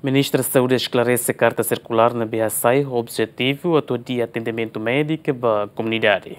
Ministra da Saúde esclarece carta circular na BSI, objetivo a dia atendimento médico para a comunidade.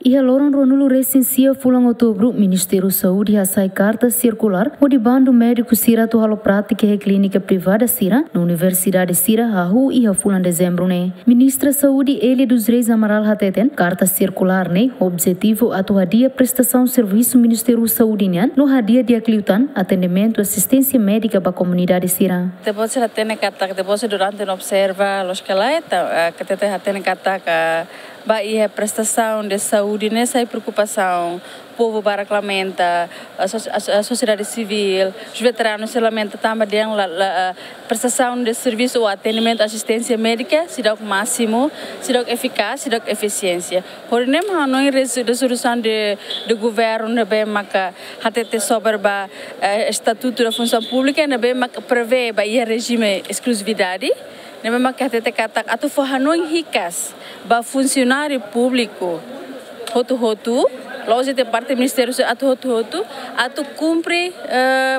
E a Loran Ronulu recensia fulang outubro, Ministério da Saúde sai carta circular onde bando médico Sira to halo prática e clínica privada Sira na Universidade Sira Hahu e a fulang dezembro né. Ministra da Saúde Elia dos Reis Amaral Hateten carta circular né, objetivo a dia prestação de serviço Ministério da Saúde né, no dia de acliutan atendimento assistência médica para a comunidade Sira. Depois se tem kata depois durante observa los que lá está que tem kata a prestação de saúde nessa preocupação povo baraclamenta a sociedade civil os veteranos se lamenta também a prestação de serviço ou atendimento assistência médica se dá o máximo se dá eficaz se dá eficiência por nem não é resolução de governo bem maca até sobre ba estatuto da função pública bem maca prevê ba regime exclusividade nem maca até kata atu forranon ricas ba funcionário público hotu loja de parte do Ministério atu cumpre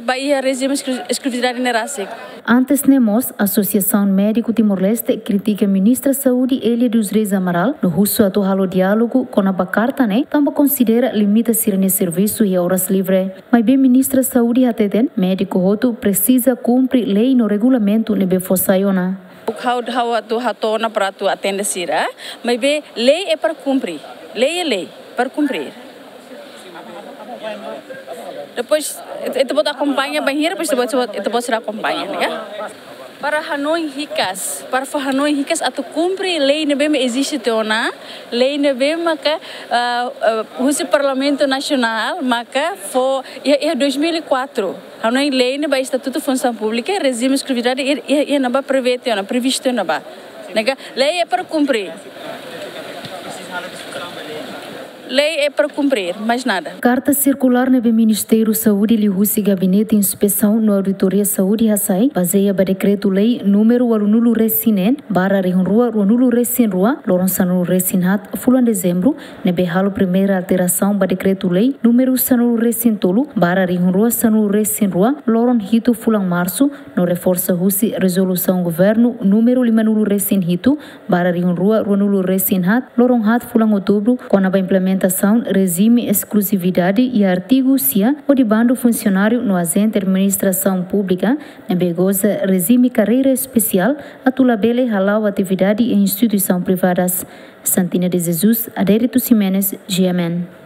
ba regime exclusividade nerasik. Antes nemos, a Associação Médico Timor-Leste critica a Ministra da Saúde Elia dos Reis Amaral no russo atu halo diálogo com a carta né, também considera limita sirene serviço e horas livre. Mas bem Ministra da Saúde hateten, médico hotu precisa cumprir lei no regulamento nebe fossaiona. How tu hatona para tu atender sira, mas bem lei é para cumprir, lei é lei para cumprir. Depois itu pode acompanhar bem depois itu pode ser acompanhar, né? Para Hanoi ricas, atu cumpre lei nebe existe tona, lei nebe maka o Parlamento Nacional maka foi em 2004. Hanoi lei nebe Estatuto de Função Pública, regime de exclusividade e naba previsto naba. Nega lei é para cumprir. Lei é para cumprir, mais nada. Carta circular no Ministério da Saúde e o Gabinete de Inspeção na Auditoria Saúde Hassai, baseia no decreto-lei número 8 Resinen, barra Rihunrua, 8 Resinrua, Loronsano Resinhat, fulan dezembro, nebe halo primeira alteração do decreto-lei número 8 Resintolo, barra Rihunrua, Sano Resinrua, Loron Hito fulan março, no reforça Husi resolução governo número 5 Resinhito, barra Rihunrua, 8 Resinhat, Loron Hat fulan outubro, com a implementação regime exclusividade e artigo CIA o de bando funcionário no agente de administração pública na begoza regime carreira especial a tulabele halau atividade em instituição privadas. Santina de Jesus, Adérito Ximenes, GMN.